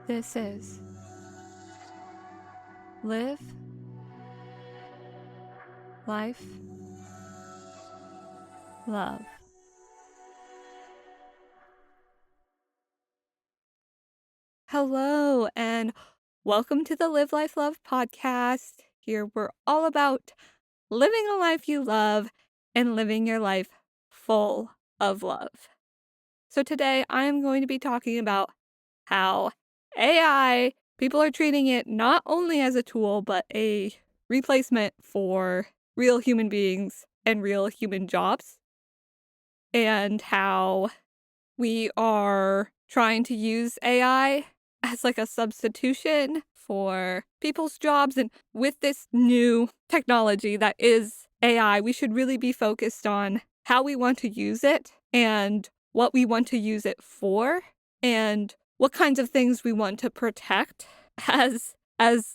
This is Live Life Love. Hello, and welcome to the Live Life Love podcast. Here we're all about living a life you love and living your life full of love. So today I'm going to be talking about how AI, people are treating it not only as a tool, but a replacement for real human beings and real human jobs, and how we are trying to use AI as like a substitution for people's jobs. And with this new technology that is AI, we should really be focused on how we want to use it and what we want to use it for and what kinds of things we want to protect as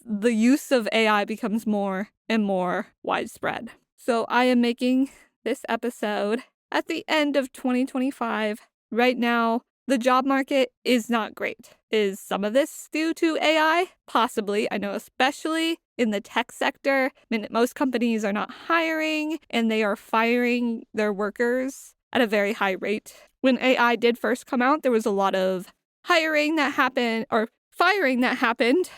the use of AI becomes more and more widespread. So I am making this episode at the end of 2025. Right now, the job market is not great. Is some of this due to AI? Possibly. I know especially in the tech sector, most companies are not hiring and they are firing their workers at a very high rate. When AI did first come out, there was a lot of hiring that happened or firing that happened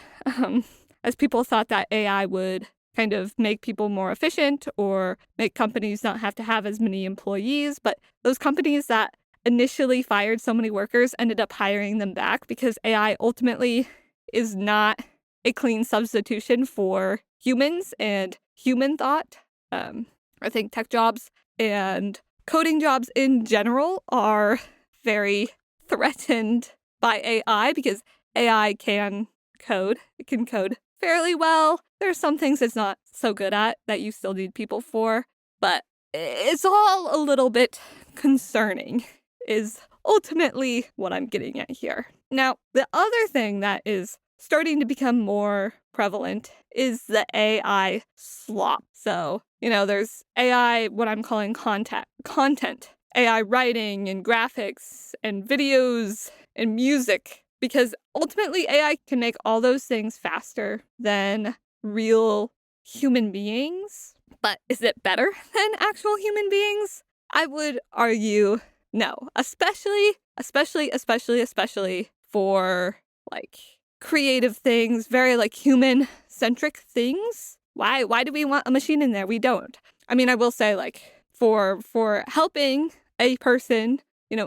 as people thought that AI would kind of make people more efficient or make companies not have to have as many employees. But those companies that initially fired so many workers ended up hiring them back because AI ultimately is not a clean substitution for humans and human thought. I think tech jobs and coding jobs in general are very threatened by AI because AI can code. It can code fairly well. There are some things it's not so good at that you still need people for, but it's all a little bit concerning is ultimately what I'm getting at here. Now, the other thing that is starting to become more prevalent is the AI slop. So, there's AI, what I'm calling content, AI writing and graphics and videos and music, because ultimately AI can make all those things faster than real human beings. But is it better than actual human beings? I would argue no, especially for like creative things, very like human centric things. Why do we want a machine in there? We don't. I mean, I will say like for helping a person,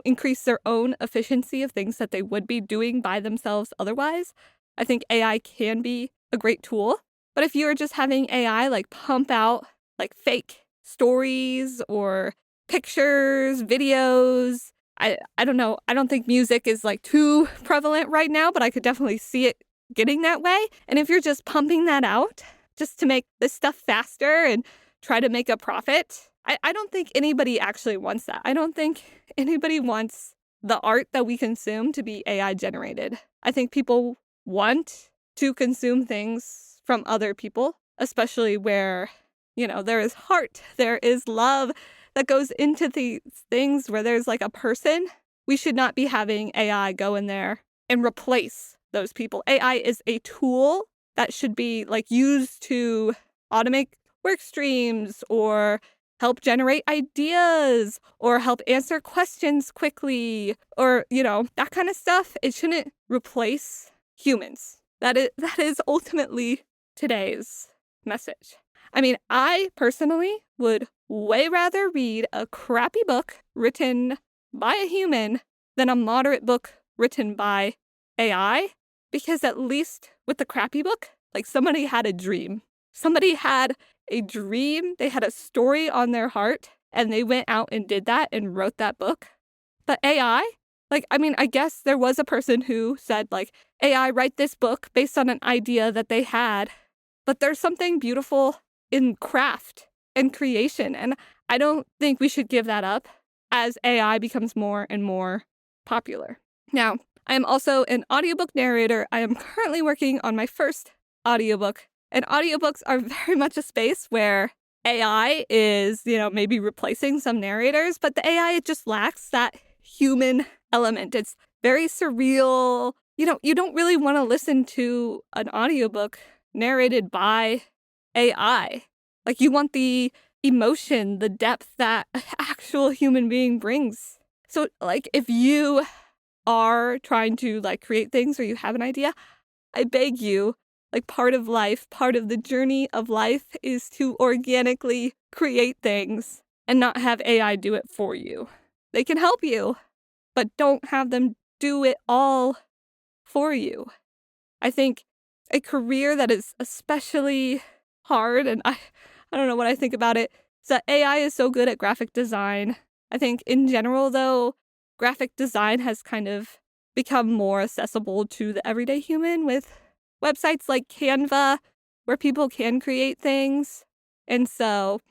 increase their own efficiency of things that they would be doing by themselves otherwise, I think AI can be a great tool. But if you're just having AI like pump out like fake stories or pictures, videos, I don't know. I don't think music is like too prevalent right now, but I could definitely see it getting that way. And if you're just pumping that out just to make this stuff faster and try to make a profit, I don't think anybody actually wants that. I don't think anybody wants the art that we consume to be AI generated. I think people want to consume things from other people, especially where, there is heart, there is love that goes into these things where there's like a person. We should not be having AI go in there and replace those people. AI is a tool that should be like used to automate work streams or help generate ideas or help answer questions quickly or, that kind of stuff. It shouldn't replace humans. That is ultimately today's message. I mean, I personally would way rather read a crappy book written by a human than a moderate book written by AI, because at least with the crappy book, like somebody had a dream. Somebody had a dream, they had a story on their heart, and they went out and did that and wrote that book. But AI, I guess there was a person who said, like, AI, write this book based on an idea that they had. But there's something beautiful in craft and creation, and I don't think we should give that up as AI becomes more and more popular. Now, I am also an audiobook narrator. I am currently working on my first audiobook, and audiobooks are very much a space where AI is, maybe replacing some narrators, but the AI, it just lacks that human element. It's very surreal, you don't really want to listen to an audiobook narrated by AI. Like, you want the emotion, the depth that an actual human being brings. So, like, if you are trying to, like, create things or you have an idea, I beg you, like, part of life, part of the journey of life is to organically create things and not have AI do it for you. They can help you, but don't have them do it all for you. I think a career that is especially hard, and I don't know what I think about it, is that AI is so good at graphic design. I think in general, though, graphic design has kind of become more accessible to the everyday human with websites like Canva, where people can create things. And so,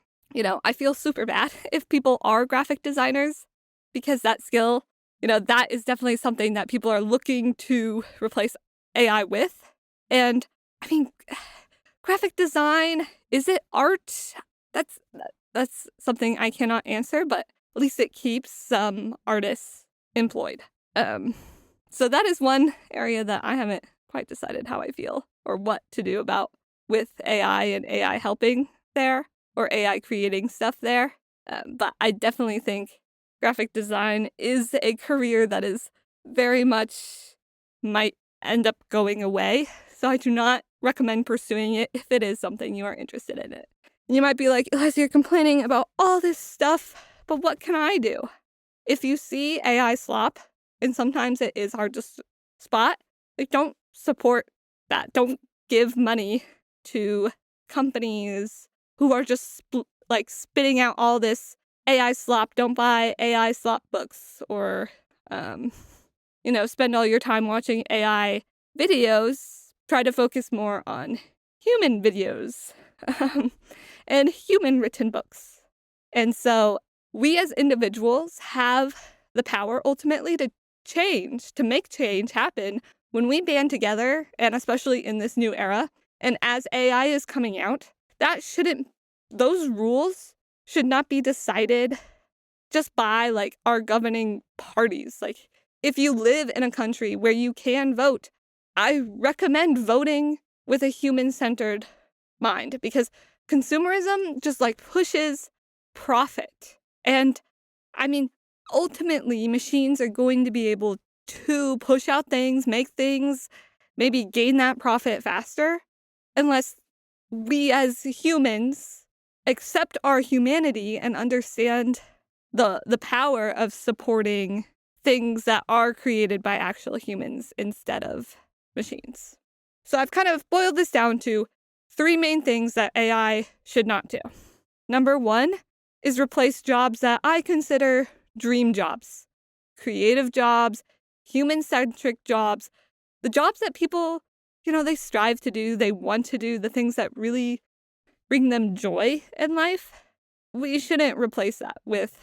I feel super bad if people are graphic designers, because that skill, that is definitely something that people are looking to replace AI with. And I mean, graphic design, is it art? That's something I cannot answer, but at least it keeps some artists employed. So that is one area that I haven't quite decided how I feel or what to do about with AI and AI helping there or AI creating stuff there. But I definitely think graphic design is a career that is very much might end up going away. So I do not recommend pursuing it if it is something you are interested in it. You might be like, Eliza, you're complaining about all this stuff, but what can I do? If you see AI slop, and sometimes it is hard to spot, like, don't support that. Don't give money to companies who are just spitting out all this AI slop. Don't buy AI slop books or, spend all your time watching AI videos. Try to focus more on human videos and human written books. And so we as individuals have the power ultimately to make change happen when we band together, and especially in this new era. And as AI is coming out, those rules should not be decided just by our governing parties. Like, if you live in a country where you can vote, I recommend voting with a human-centered mind, because consumerism just pushes profit. And I mean, ultimately, machines are going to be able to push out things, make things, maybe gain that profit faster, unless we as humans accept our humanity and understand the power of supporting things that are created by actual humans instead of machines. So I've kind of boiled this down to 3 main things that AI should not do. Number 1 is replace jobs that I consider dream jobs, creative jobs, human-centric jobs, the jobs that people, they strive to do, they want to do, the things that really bring them joy in life. We shouldn't replace that with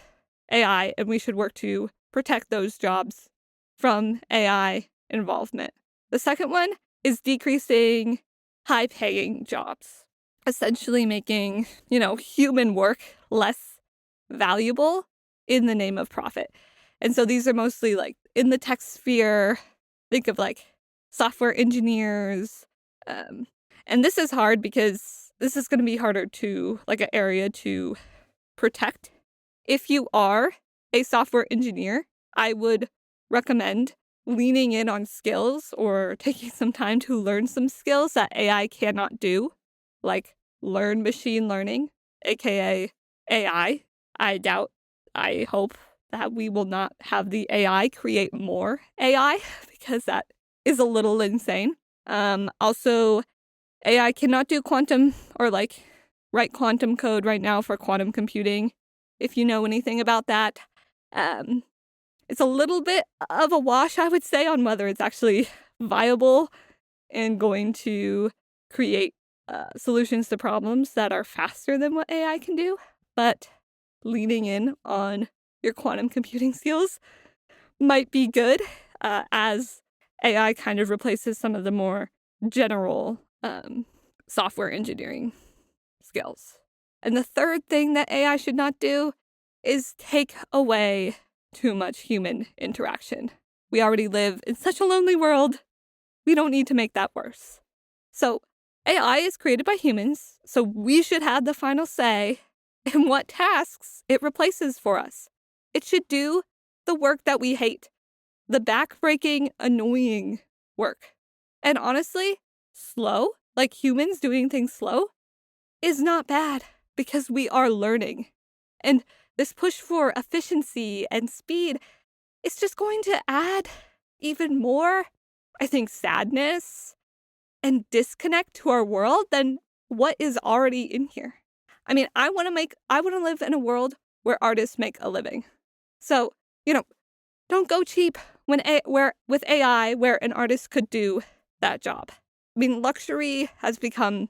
AI, and we should work to protect those jobs from AI involvement. The second one is decreasing high-paying jobs, essentially making, human work less valuable in the name of profit. And so these are mostly in the tech sphere. Think of software engineers. And this is hard because this is going to be harder to an area to protect. If you are a software engineer, I would recommend leaning in on skills or taking some time to learn some skills that AI cannot do, like learn machine learning, aka AI. I hope that we will not have the AI create more AI, because that is a little insane. Also, AI cannot do quantum or write quantum code right now for quantum computing. If you know anything about that, it's a little bit of a wash, I would say, on whether it's actually viable and going to create solutions to problems that are faster than what AI can do. But leaning in on your quantum computing skills might be good, as AI kind of replaces some of the more general software engineering skills. And the third thing that AI should not do is take away too much human interaction. We already live in such a lonely world. we don't need to make that worse. So AI is created by humans, so we should have the final say in what tasks it replaces for us. It should do the work that we hate, the backbreaking, annoying work. And honestly, slow, like humans doing things slow, is not bad because we are learning. And this push for efficiency and speed is just going to add even more, I think, sadness and disconnect to our world than what is already in here. I mean, I want to live in a world where artists make a living. So, don't go cheap with AI where an artist could do that job. I mean, luxury has become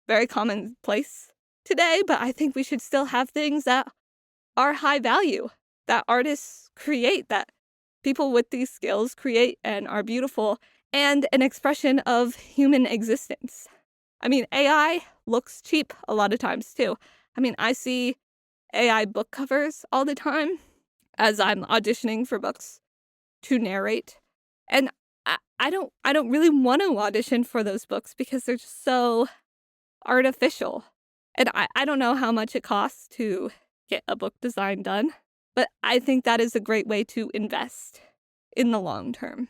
very commonplace today, but I think we should still have things that are high value, that artists create, that people with these skills create and are beautiful, and an expression of human existence. I mean, AI looks cheap a lot of times too. I mean, I see AI book covers all the time as I'm auditioning for books to narrate. And I don't really want to audition for those books because they're just so artificial. And I don't know how much it costs to get a book design done, but I think that is a great way to invest in the long term.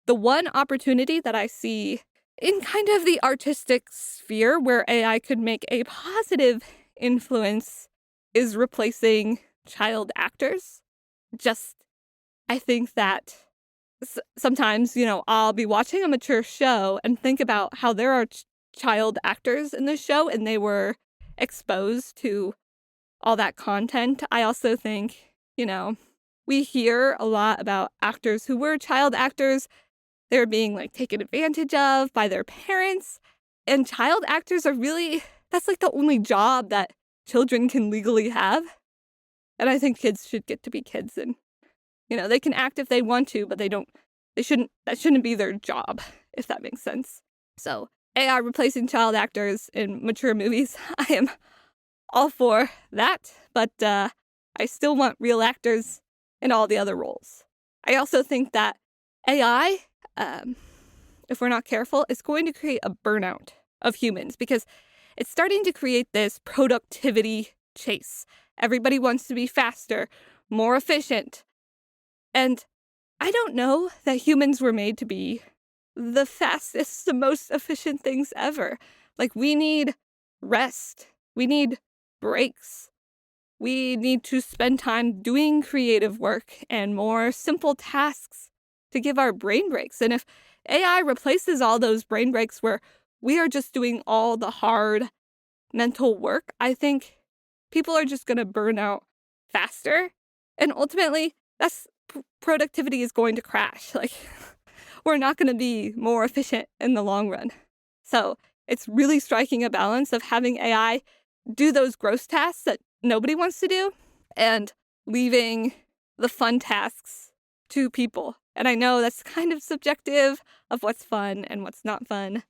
The one opportunity that I see in kind of the artistic sphere where AI could make a positive influence is replacing child actors. I think that sometimes, I'll be watching a mature show and think about how there are child actors in this show and they were exposed to all that content. I also think, we hear a lot about actors who were child actors. They're being taken advantage of by their parents. And child actors that's the only job that children can legally have. And I think kids should get to be kids and, they can act if they want to, but that shouldn't be their job, if that makes sense. So AI replacing child actors in mature movies, I am all for that, but I still want real actors in all the other roles. I also think that AI, if we're not careful, is going to create a burnout of humans because it's starting to create this productivity chase. Everybody wants to be faster, more efficient. And I don't know that humans were made to be the fastest, the most efficient things ever. We need rest. We need breaks. We need to spend time doing creative work and more simple tasks to give our brain breaks. And if AI replaces all those brain breaks where we are just doing all the hard mental work, I think people are just going to burn out faster. And ultimately, productivity is going to crash. We're not going to be more efficient in the long run. So it's really striking a balance of having AI do those gross tasks that nobody wants to do and leaving the fun tasks to people. And I know that's kind of subjective of what's fun and what's not fun,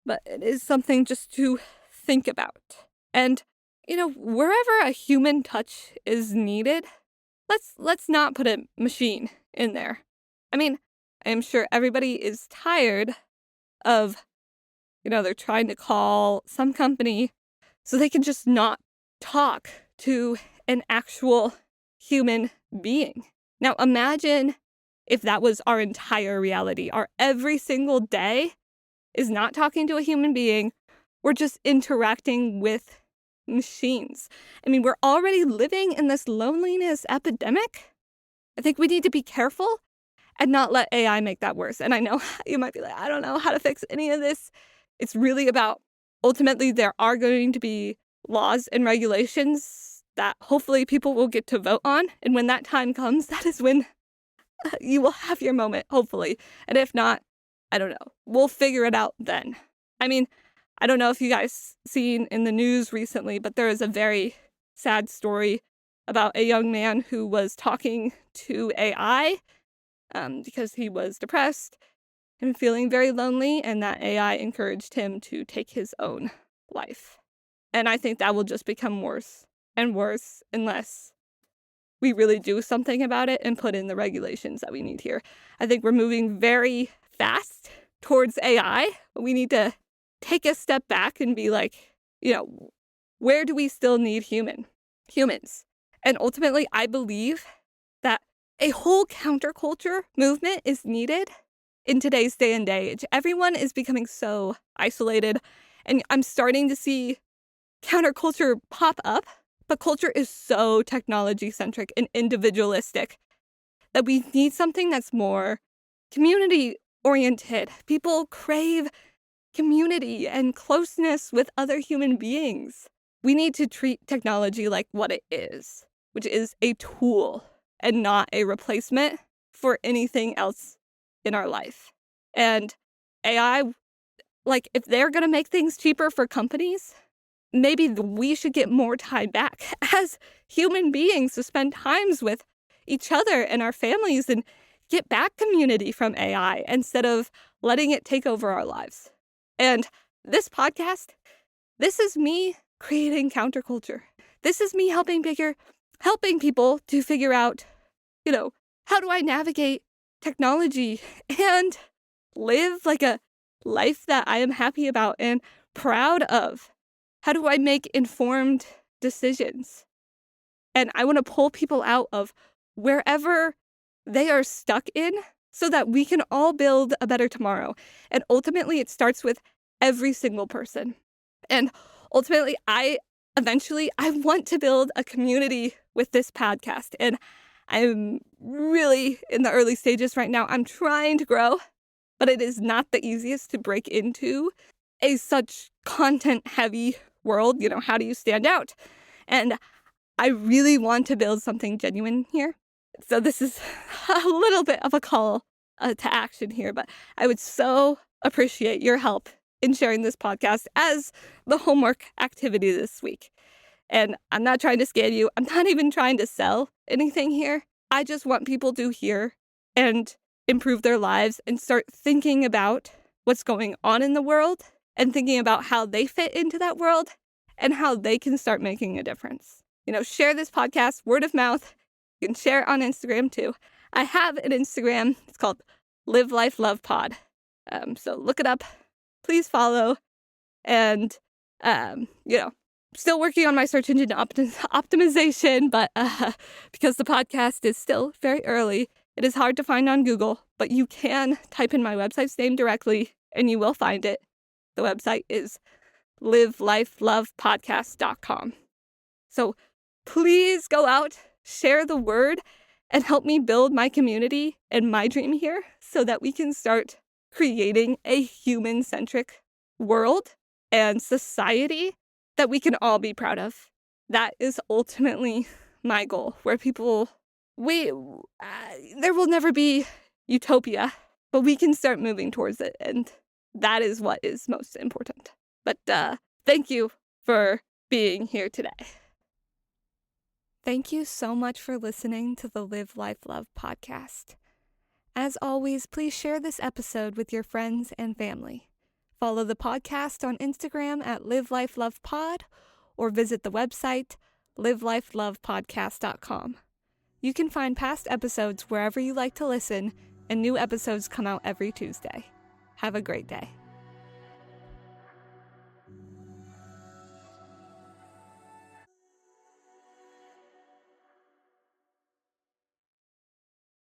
but it is something just to think about. And, wherever a human touch is needed, let's not put a machine in there. I mean, I'm sure everybody is tired of, they're trying to call some company so they can just not talk to an actual human being. Now imagine if that was our entire reality. Our every single day is not talking to a human being. We're just interacting with machines. I mean, we're already living in this loneliness epidemic. I think we need to be careful and not let AI make that worse. And I know you might be like, I don't know how to fix any of this. It's really about, ultimately, there are going to be laws and regulations that hopefully people will get to vote on. And when that time comes, that is when you will have your moment, hopefully. And if not, I don't know. We'll figure it out then. I mean, I don't know if you guys seen in the news recently, but there is a very sad story about a young man who was talking to AI because he was depressed and feeling very lonely, and that AI encouraged him to take his own life. And I think that will just become worse and worse unless we really do something about it and put in the regulations that we need here. I think we're moving very fast towards AI, we need to take a step back and be like, where do we still need humans? And ultimately, I believe that a whole counterculture movement is needed in today's day and age. Everyone is becoming so isolated, and I'm starting to see counterculture pop up, but culture is so technology-centric and individualistic that we need something that's more community-oriented. People crave community and closeness with other human beings. We need to treat technology like what it is, which is a tool and not a replacement for anything else in our life. And AI, like, if they're going to make things cheaper for companies, maybe we should get more time back as human beings to spend times with each other and our families and get back community from AI instead of letting it take over our lives. And this podcast, this is me creating counterculture. This is me helping people to figure out, how do I navigate technology and live like a life that I am happy about and proud of? How do I make informed decisions? And I want to pull people out of wherever they are stuck in so that we can all build a better tomorrow. And ultimately, it starts with every single person. And ultimately, I want to build a community with this podcast. And I'm really in the early stages right now. I'm trying to grow, but it is not the easiest to break into a such content-heavy world. How do you stand out? And I really want to build something genuine here. So this is a little bit of a call to action here, but I would so appreciate your help in sharing this podcast as the homework activity this week. And I'm not trying to scare you. I'm not even trying to sell anything here. I just want people to hear and improve their lives and start thinking about what's going on in the world and thinking about how they fit into that world and how they can start making a difference. Share this podcast, word of mouth. You can share it on Instagram too. I have an Instagram. It's called Live Life Love Pod. So look it up. Please follow. And, still working on my search engine optimization, but because the podcast is still very early, it is hard to find on Google, but you can type in my website's name directly and you will find it. The website is livelifelovepodcast.com. So please go out, share the word, and help me build my community and my dream here so that we can start creating a human-centric world and society that we can all be proud of. That is ultimately my goal, where there will never be utopia, but we can start moving towards it, and that is what is most important. But thank you for being here today. Thank you so much for listening to the Live Life Love podcast. As always, please share this episode with your friends and family. Follow the podcast on Instagram at Live Life Love Pod or visit the website livelifelovepodcast.com. You can find past episodes wherever you like to listen, and new episodes come out every Tuesday. Have a great day.